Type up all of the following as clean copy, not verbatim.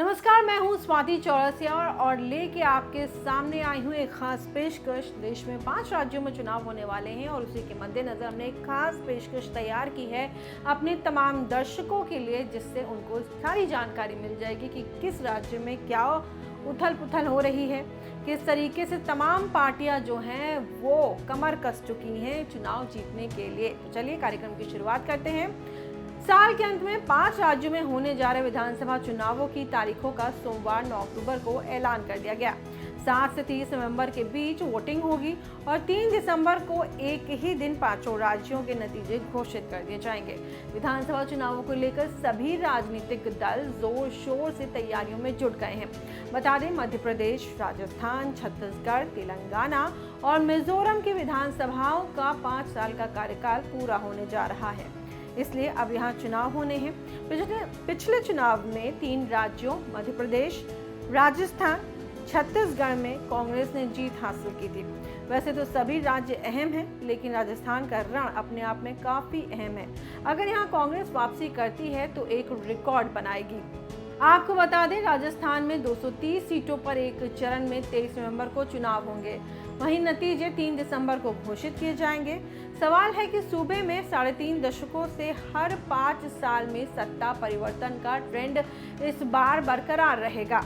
नमस्कार, मैं हूं स्वाति चौरसिया और लेके आपके सामने आई हूं एक खास पेशकश। देश में 5 राज्यों में चुनाव होने वाले हैं और उसी के मद्देनजर हमने एक खास पेशकश तैयार की है अपने तमाम दर्शकों के लिए, जिससे उनको सारी जानकारी मिल जाएगी कि किस राज्य में क्या उथल पुथल हो रही है, किस तरीके से तमाम पार्टियां जो हैं वो कमर कस चुकी हैं चुनाव जीतने के लिए। तो चलिए कार्यक्रम की शुरुआत करते हैं। साल के अंत में 5 राज्यों में होने जा रहे विधानसभा चुनावों की तारीखों का सोमवार 9 अक्टूबर को ऐलान कर दिया गया। 7 से 30 नवंबर के बीच वोटिंग होगी और 3 दिसंबर को एक ही दिन 5 राज्यों के नतीजे घोषित कर दिए जाएंगे। विधानसभा चुनावों को लेकर सभी राजनीतिक दल जोर शोर से तैयारियों में जुट गए हैं। बता दें, मध्य प्रदेश, राजस्थान, छत्तीसगढ़, तेलंगाना और मिजोरम की विधानसभाओं का 5 साल का कार्यकाल पूरा होने जा रहा है, इसलिए अब यहाँ चुनाव होने हैं। पिछले चुनाव में 3 राज्यों मध्य प्रदेश, राजस्थान, छत्तीसगढ़ में कांग्रेस ने जीत हासिल की थी। वैसे तो सभी राज्य अहम हैं, लेकिन राजस्थान का रण अपने आप में काफी अहम है। अगर यहाँ कांग्रेस वापसी करती है तो एक रिकॉर्ड बनाएगी। आपको बता दें, राजस्थान में 230 सीटों पर एक चरण में 23 नवंबर को चुनाव होंगे। वहीं नतीजे 3 दिसंबर को घोषित किए जाएंगे। सवाल है कि सूबे में 3.5 दशकों से हर 5 साल में सत्ता परिवर्तन का ट्रेंड इस बार बरकरार रहेगा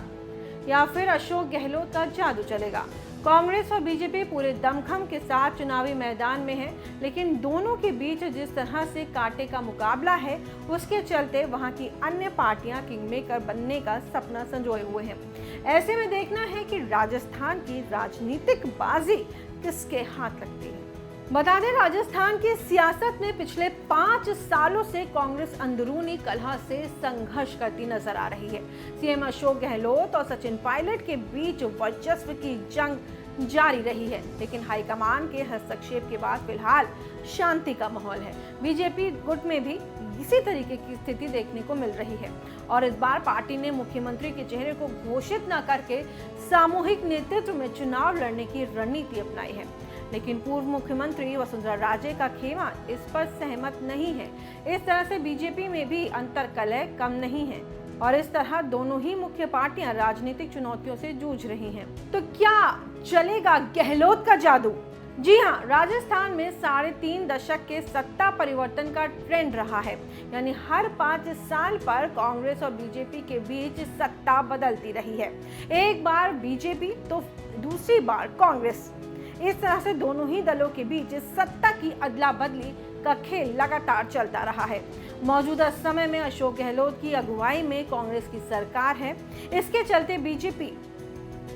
या फिर अशोक गहलोत का जादू चलेगा। कांग्रेस और बीजेपी पूरे दमखम के साथ चुनावी मैदान में है, लेकिन दोनों के बीच जिस तरह से कांटे का मुकाबला है, उसके चलते वहां की अन्य पार्टियां किंगमेकर बनने का सपना संजोए हुए हैं। ऐसे में देखना है कि राजस्थान की राजनीतिक बाजी किसके हाथ लगती है। बता दें, राजस्थान की सियासत में पिछले 5 सालों से कांग्रेस अंदरूनी कलह से संघर्ष करती नजर आ रही है। सीएम अशोक गहलोत और सचिन पायलट के बीच वर्चस्व की जंग जारी रही है, लेकिन हाईकमान के हस्तक्षेप के बाद फिलहाल शांति का माहौल है। बीजेपी गुट में भी इसी तरीके की स्थिति देखने को मिल रही है और इस बार पार्टी ने मुख्यमंत्री के चेहरे को घोषित न करके सामूहिक नेतृत्व में चुनाव लड़ने की रणनीति अपनाई है। लेकिन पूर्व मुख्यमंत्री वसुंधरा राजे का खेमा इस पर सहमत नहीं है। इस तरह से बीजेपी में भी अंतर्कलह कम नहीं है और इस तरह दोनों ही मुख्य पार्टियां राजनीतिक चुनौतियों से जूझ रही हैं। तो क्या चलेगा गहलोत का जादू? जी हाँ, राजस्थान में 3.5 दशक के सत्ता परिवर्तन का ट्रेंड रहा है, यानी हर 5 साल पर कांग्रेस और बीजेपी के बीच सत्ता बदलती रही है। एक बार बीजेपी तो दूसरी बार कांग्रेस। इस तरह से दोनों ही दलों के बीच सत्ता की अदला बदली का खेल लगातार चलता रहा है। मौजूदा समय में अशोक गहलोत की अगुवाई में कांग्रेस की सरकार है। इसके चलते बीजेपी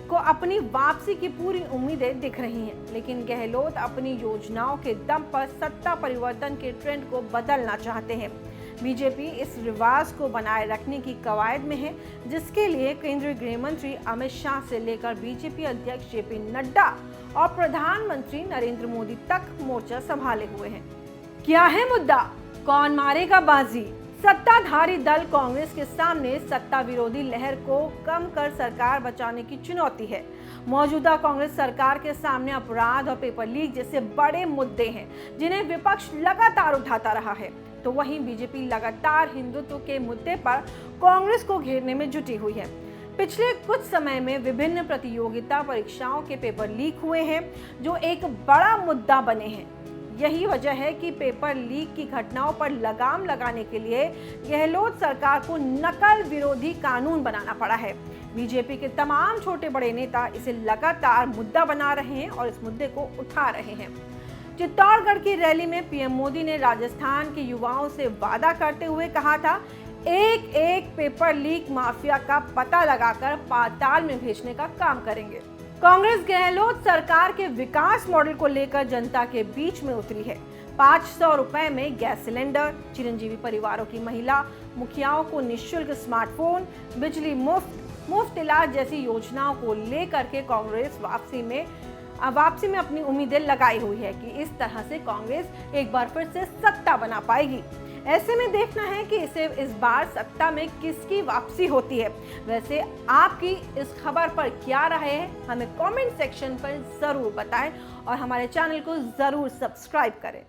को अपनी वापसी की पूरी उम्मीदें दिख रही हैं, लेकिन गहलोत अपनी योजनाओं के दम पर सत्ता परिवर्तन के ट्रेंड को बदलना चाहते हैं। बीजेपी इस रिवाज को बनाए रखने की कवायद में है, जिसके लिए केंद्रीय गृह मंत्री अमित शाह से लेकर बीजेपी अध्यक्ष जेपी नड्डा और प्रधानमंत्री नरेंद्र मोदी तक मोर्चा संभाले हुए हैं। क्या है मुद्दा? कौन मारेगा बाजी? सत्ताधारी दल कांग्रेस के सामने सत्ता विरोधी लहर को कम कर सरकार बचाने की चुनौती है। मौजूदा कांग्रेस सरकार के सामने अपराध और पेपर लीक जैसे बड़े मुद्दे हैं, जिन्हें विपक्ष लगातार उठाता रहा है। तो वहीं बीजेपी लगातार हिंदुत्व के मुद्दे पर कांग्रेस को घेरने में जुटी हुई है। पिछले कुछ समय में विभिन्न प्रतियोगिता परीक्षाओं के पेपर लीक हुए हैं, जो एक बड़ा मुद्दा बने हैं। यही वजह है कि पेपर लीक की घटनाओं पर लगाम लगाने के लिए गहलोत सरकार को नकल विरोधी कानून बनाना पड़ा है। बीजेपी के तमाम छोटे बड़े नेता इसे लगातार मुद्दा बना रहे हैं और इस मुद्दे को उठा रहे हैं। चित्तौड़गढ़ की रैली में पीएम मोदी ने राजस्थान के युवाओं से वादा करते हुए कहा था, एक एक पेपर लीक माफिया का पता लगाकर पाताल में भेजने का काम करेंगे। कांग्रेस गहलोत सरकार के विकास मॉडल को लेकर जनता के बीच में उतरी है। 500 रुपए में गैस सिलेंडर, चिरंजीवी परिवारों की महिला मुखियाओं को निःशुल्क स्मार्टफोन, बिजली मुफ्त इलाज जैसी योजनाओं को लेकर के कांग्रेस वापसी में अपनी उम्मीदें लगाई हुई है कि इस तरह से कांग्रेस एक बार फिर से सत्ता बना पाएगी। ऐसे में देखना है कि इस बार सत्ता में किसकी वापसी होती है। वैसे आपकी इस खबर पर क्या राय है, हमें कमेंट सेक्शन पर जरूर बताएं और हमारे चैनल को जरूर सब्सक्राइब करें।